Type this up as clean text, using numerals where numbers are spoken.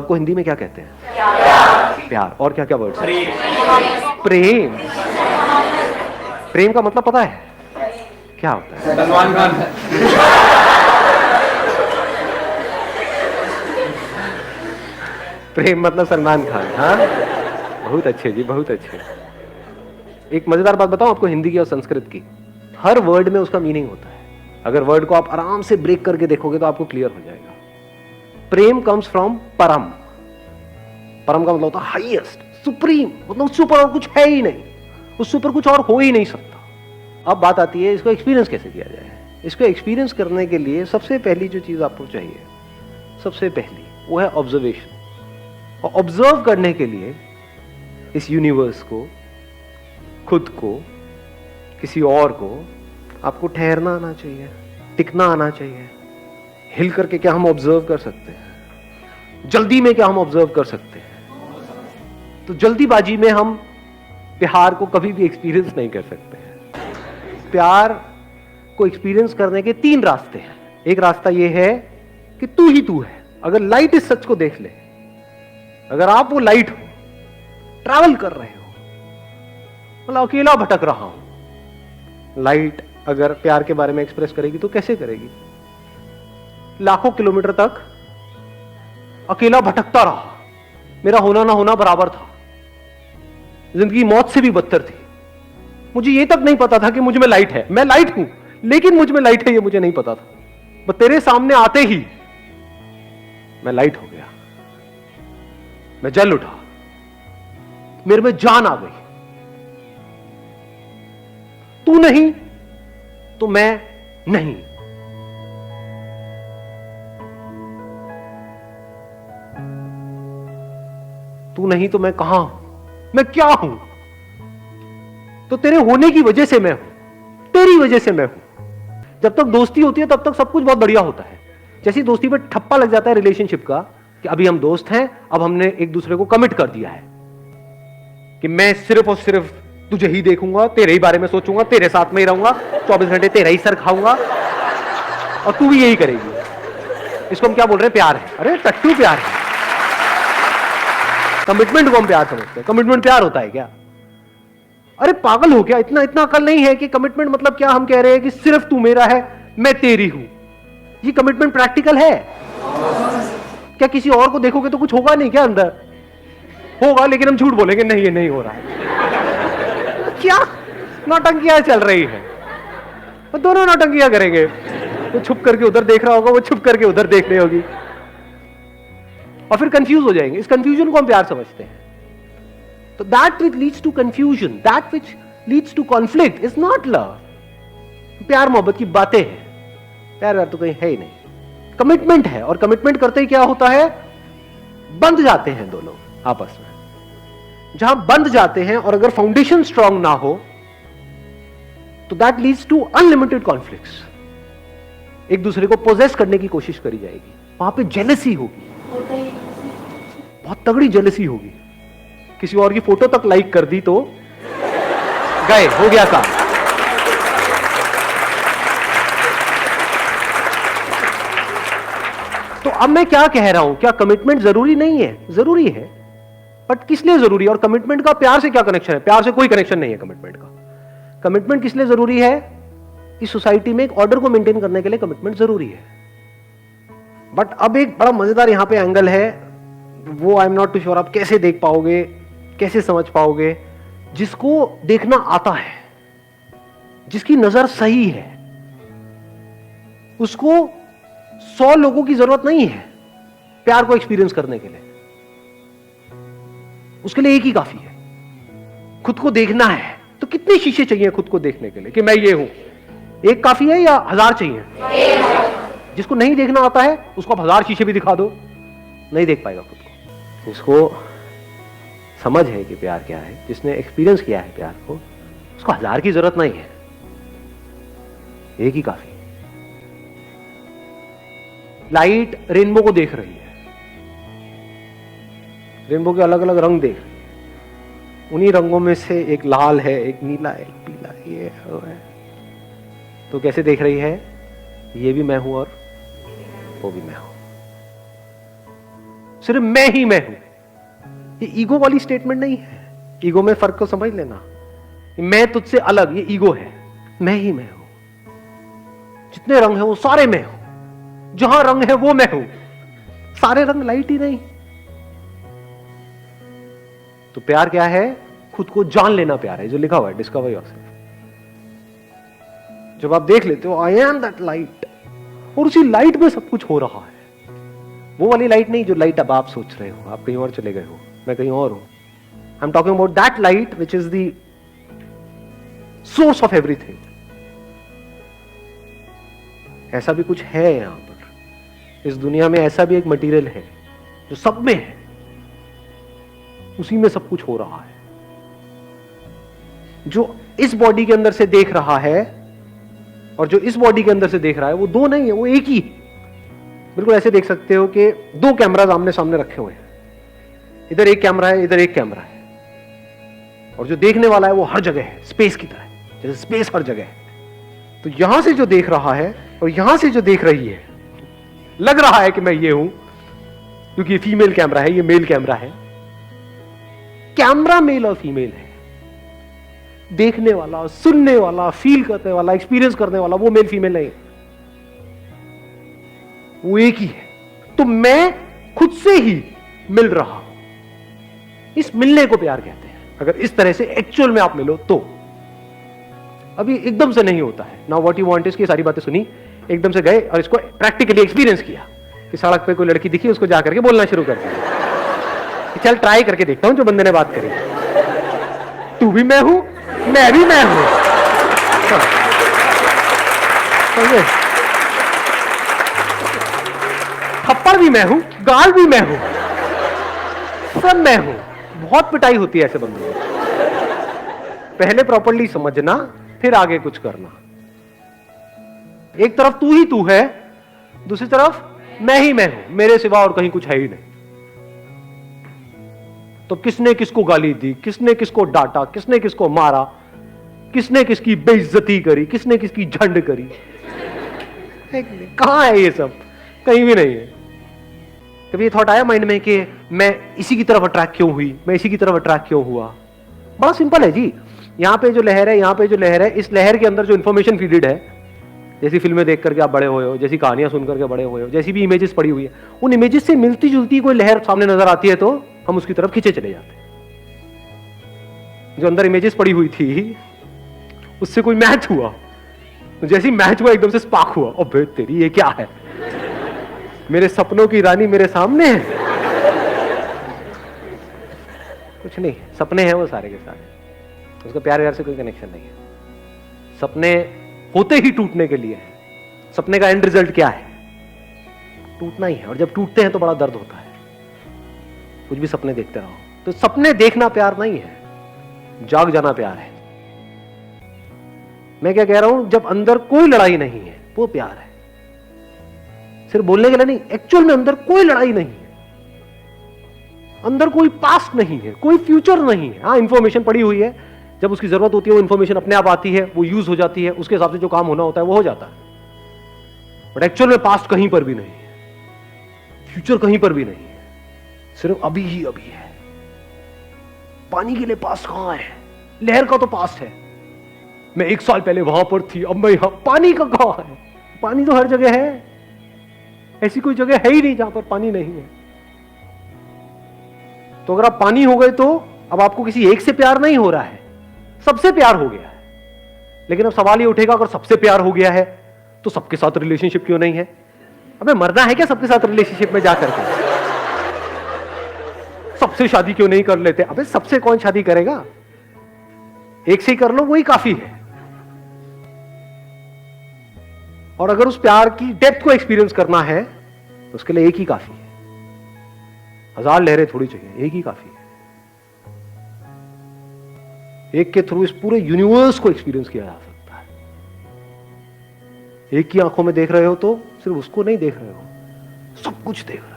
Love को हिंदी में क्या कहते हैं? प्यार। और क्या क्या वर्ड? प्रेम। प्रेम का मतलब पता है क्या होता है? सलमान खान। प्रेम मतलब सलमान खान। हाँ, बहुत अच्छे जी, बहुत अच्छे। एक मजेदार बात बताऊं आपको हिंदी की और संस्कृत की, हर वर्ड में उसका मीनिंग होता है। अगर वर्ड को आप आराम से ब्रेक करके देखोगे तो आपको क्लियर हो जाएगा। प्रेम कम्स फ्रॉम परम। परम का मतलब होता है हाईएस्ट, सुप्रीम, मतलब उससे ऊपर और कुछ है ही नहीं, उससे ऊपर कुछ और हो ही नहीं सकता। अब बात आती है इसको एक्सपीरियंस कैसे किया जाए। इसको एक्सपीरियंस करने के लिए सबसे पहली जो चीज आपको चाहिए, सबसे पहली वो है ऑब्जर्वेशन। और ऑब्जर्व करने के लिए इस यूनिवर्स को, खुद को, किसी और को, आपको ठहरना आना चाहिए, टिकना आना चाहिए। हिल करके क्या हम ऑब्जर्व कर सकते हैं? जल्दी में क्या हम ऑब्जर्व कर सकते हैं? तो जल्दीबाजी में हम प्यार को कभी भी एक्सपीरियंस नहीं कर सकते हैं। प्यार को एक्सपीरियंस करने के 3 रास्ते हैं। एक रास्ता यह है कि तू ही तू है। अगर लाइट इस सच को देख ले, अगर आप वो लाइट हो, ट्रैवल कर रहे हो, मतलब अकेला भटक रहा हूं, लाइट अगर प्यार के बारे में एक्सप्रेस करेगी तो कैसे करेगी? लाखों किलोमीटर तक अकेला भटकता रहा, मेरा होना ना होना बराबर था, जिंदगी मौत से भी बदतर थी। मुझे ये तक नहीं पता था कि मुझ में लाइट है। मैं लाइट हूं लेकिन मुझ में लाइट है ये मुझे नहीं पता था। बस तेरे सामने आते ही मैं लाइट हो गया, मैं जल उठा, मेरे में जान आ गई। तू नहीं तो मैं नहीं। तू नहीं तो मैं कहां हूं, मैं क्या हूं? तो तेरे होने की वजह से मैं हूं, तेरी वजह से मैं हूं। जब तक दोस्ती होती है तब तक सब कुछ बहुत बढ़िया होता है। जैसी दोस्ती पर ठप्पा लग जाता है रिलेशनशिप का कि अभी हम दोस्त हैं, अब हमने एक दूसरे को कमिट कर दिया है कि मैं सिर्फ और सिर्फ तुझे ही देखूंगा, तेरे ही बारे में सोचूंगा, तेरे साथ में ही रहूंगा, 24 घंटे तेरा ही सर खाऊंगा और तू भी यही करेगी। इसको हम क्या बोल रहे हैं? प्यार है। अरे टट्टू प्यार है। कमिटमेंट को हम प्यार समझते हैं। कमिटमेंट प्यार होता है क्या? अरे पागल हो क्या? इतना इतना अकल नहीं है कि कमिटमेंट मतलब क्या? हम कह रहे हैं कि सिर्फ तू मेरा है, मैं तेरी हूं। ये कमिटमेंट प्रैक्टिकल है क्या? किसी और को देखोगे तो कुछ होगा नहीं क्या? अंदर होगा लेकिन हम झूठ बोलेंगे नहीं ये नहीं हो रहा है। क्या नौटंकियां चल रही है? वो दोनों नौटंकियां करेंगे। वो छुप करके उधर देख रहा होगा, वो छुप करके उधर देख रही होगी और फिर कंफ्यूज हो जाएंगे। इस कंफ्यूजन को हम प्यार समझते हैं। तो that which leads to confusion, that which leads to conflict is not love. प्यार मोहब्बत की बातें हैं, प्यार व्यार तो कहीं है ही नहीं। कमिटमेंट है और कमिटमेंट करते ही क्या होता है? बंध जाते हैं दो लोग आपस में। जहां बंध जाते हैं और अगर फाउंडेशन स्ट्रांग ना हो तो that leads to unlimited conflicts. एक दूसरे को पोजेस करने की कोशिश करी जाएगी, वहां पे जेलसी होगी, बहुत तगड़ी जेलसी होगी। किसी और की फोटो तक लाइक कर दी तो गए, हो गया काम। तो अब मैं क्या कह रहा हूं? क्या कमिटमेंट जरूरी नहीं है? जरूरी है, बट किस लिए जरूरी है? और कमिटमेंट का प्यार से क्या कनेक्शन है? प्यार से कोई कनेक्शन नहीं है कमिटमेंट का। कमिटमेंट किस लिए जरूरी है? कि सोसाइटी में एक ऑर्डर को मेंटेन करने के लिए कमिटमेंट जरूरी है। बट अब एक बड़ा मजेदार यहां पे एंगल है, वो I am not too sure आप कैसे देख पाओगे, कैसे समझ पाओगे। जिसको देखना आता है, जिसकी नजर सही है, उसको 100 लोगों की जरूरत नहीं है प्यार को एक्सपीरियंस करने के लिए। उसके लिए एक ही काफी है। खुद को देखना है तो कितने शीशे चाहिए खुद को देखने के लिए कि मैं ये हूं? एक काफी है या 1000 चाहिए? जिसको नहीं देखना आता है उसको आप 1000 शीशे भी दिखा दो, नहीं देख पाएगा खुद को। इसको समझ है कि प्यार क्या है, जिसने एक्सपीरियंस किया है प्यार को, उसको 1000 की जरूरत नहीं है, एक ही काफी। लाइट रेनबो को देख रही है, रेनबो के अलग अलग रंग देख रही है। उन्हीं रंगों में से एक लाल है, एक नीला है, एक पीला है, ये है। तो कैसे देख रही है? ये भी मैं हूं और वो भी मैं हूं। सिर्फ मैं ही मैं हूं। ये ईगो वाली स्टेटमेंट नहीं है। ईगो में फर्क को समझ लेना। मैं तुझसे अलग, ये ईगो है। मैं ही मैं हूं, जितने रंग हैं वो सारे मैं हूं, जहां रंग है वो मैं हूं। सारे रंग लाइट ही नहीं। तो प्यार क्या है? खुद को जान लेना प्यार है, जो लिखा हुआ है डिस्कवर योरसेल्फ। जब आप देख लेते हो आई एम दैट लाइट, और उसी लाइट में सब कुछ हो रहा है। वो वाली लाइट नहीं जो लाइट अब आप सोच रहे हो, आप कहीं और चले गए हो, मैं कहीं और हूं। I am talking about that light which is the source of everything. ऐसा भी कुछ है यहां पर, इस दुनिया में ऐसा भी एक मटेरियल है जो सब में है, उसी में सब कुछ हो रहा है। जो इस बॉडी के अंदर से देख रहा है और जो इस बॉडी के अंदर से देख रहा है, वो दो नहीं है, वो एक ही। बिल्कुल ऐसे देख सकते हो कि दो कैमराज आमने सामने रखे हुए हैं, इधर एक कैमरा है, इधर एक कैमरा है, और जो देखने वाला है वो हर जगह है, स्पेस की तरह, जैसे स्पेस हर जगह है। तो यहां से जो देख रहा है और यहां से जो देख रही है, लग रहा है कि मैं ये हूं, क्योंकि ये फीमेल कैमरा है, ये मेल कैमरा है। कैमरा मेल और फीमेल है, देखने वाला, सुनने वाला, फील करने वाला, एक्सपीरियंस करने वाला वो मेल फीमेल नहीं, वो एक ही है। तो मैं खुद से ही मिल रहा हूं, इस मिलने को प्यार कहते हैं। अगर इस तरह से एक्चुअल में आप मिलो तो। अभी एकदम से नहीं होता है। Now what you want is की सारी बातें सुनी, एकदम से गए और इसको प्रैक्टिकली एक्सपीरियंस किया कि सड़क पे कोई लड़की दिखी, उसको जाकर के बोलना शुरू कर दिया। चल ट्राई करके देखता हूं जो बंदे ने बात करी, तू भी मैं हूं, मैं भी मैं हूं। थप्पड़ भी मैं हूं, गाल भी मैं हूं, सब मैं हूं। बहुत पिटाई होती है ऐसे बंदों में। पहले प्रॉपर्ली समझना, फिर आगे कुछ करना। एक तरफ तू ही तू है, दूसरी तरफ मैं ही मैं हूं, मेरे सिवा और कहीं कुछ है ही नहीं। तो किसने किसको गाली दी, किसने किसको डांटा, किसने किसको मारा, किसने किसकी बेइज्जती करी, किसने किसकी झंड करी, कहां है ये सब? कहीं भी नहीं है। कभी ये थॉट आया माइंड में कि मैं इसी की तरफ अट्रैक्ट क्यों हुई, मैं इसी की तरफ अट्रैक्ट क्यों हुआ? बड़ा सिंपल है जी। यहां पे जो लहर है, यहां पे जो लहर है, इस लहर के अंदर जो इंफॉर्मेशन फीडेड है, जैसी फिल्में देख करके आप बड़े हुए हो, जैसी कहानियां सुन करके बड़े हुए हो, जैसी भी इमेजेस पड़ी हुई है, उन इमेजेस से मिलती जुलती कोई लहर सामने नजर आती है तो हम उसकी तरफ खींचे चले जाते हैं। जो अंदर इमेजेस पड़ी हुई थी उससे कोई मैच हुआ, तो जैसी मैच हुआ एकदम से स्पार्क हुआ, अबे तेरी ये क्या है, मेरे सपनों की रानी मेरे सामने है। कुछ नहीं, सपने हैं वो सारे के सारे, उसका प्यार व्यार से कोई कनेक्शन नहीं है। सपने होते ही टूटने के लिए है। सपने का एंड रिजल्ट क्या है? टूटना ही है, और जब टूटते हैं तो बड़ा दर्द होता है। कुछ भी सपने देखते रहो। तो सपने देखना प्यार नहीं है, जाग जाना प्यार है। मैं क्या कह रहा हूं, जब अंदर कोई लड़ाई नहीं है वो प्यार है। सिर्फ बोलने के लिए नहीं, एक्चुअल में अंदर कोई लड़ाई नहीं है, अंदर कोई पास्ट नहीं है, कोई फ्यूचर नहीं है। हाँ, इंफॉर्मेशन पड़ी हुई है, जब उसकी जरूरत होती है वो इंफॉर्मेशन अपने आप आती है, वो यूज हो जाती है, उसके हिसाब से जो काम होना होता है वो हो जाता है। बट एक्चुअल में पास्ट कहीं पर भी नहीं है, फ्यूचर कहीं पर भी नहीं है, सिर्फ अभी ही अभी है। पानी के लिए पास्ट कहां है? लहर का तो पास्ट है, मैं 1 साल पहले वहां पर थी, अब मैं यहां। पानी का कहां है? पानी तो हर जगह है, ऐसी कोई जगह है ही नहीं जहां पर पानी नहीं है। तो अगर आप पानी हो गए तो अब आपको किसी एक से प्यार नहीं हो रहा है, सबसे प्यार हो गया है। लेकिन अब सवाल ये उठेगा, अगर सबसे प्यार हो गया है तो सबके साथ रिलेशनशिप क्यों नहीं है? अबे मरना है क्या सबके साथ रिलेशनशिप में जाकर के? सबसे शादी क्यों नहीं कर लेते? अबे सबसे कौन शादी करेगा? एक से ही कर लो, वही काफी है। और अगर उस प्यार की डेप्थ को एक्सपीरियंस करना है तो उसके लिए एक ही काफी है। 1000 लहरें थोड़ी चाहिए, एक ही काफी है। एक के थ्रू इस पूरे यूनिवर्स को एक्सपीरियंस किया जा सकता है। एक की आंखों में देख रहे हो तो सिर्फ उसको नहीं देख रहे हो, सब कुछ देख रहे हो।